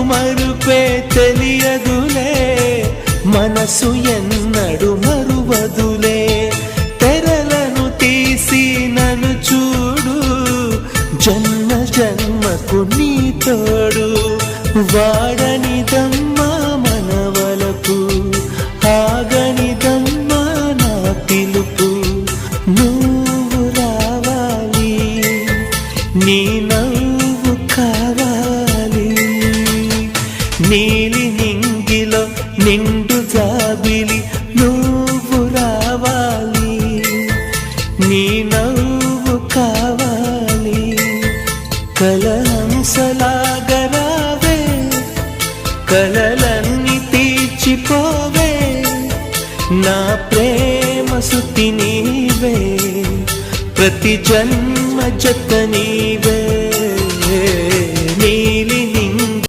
మరుపే తెలియదులే, మనసు ఎన్నడు మరువదులే. తెరలను తీసి నన్ను చూడు, జన్మ జన్మకు నీ తోడు. వాడనిదమ్మా మనవలకు, ఆగనిదమ్మా నా పిలుపు. నువ్వు రావాలి, నీ నవ్వు కావాలి. నీలి నింగిలో నిండు జాబిలి, నువ్వు రావాలి, నీ నవ్వు కావాలి. కలహంసలాగా రావే, కలలన్నీ తీర్చిపోవే. నా ప్రేమ సుతి నీవే, ప్రతి జన్మ జత నీవే.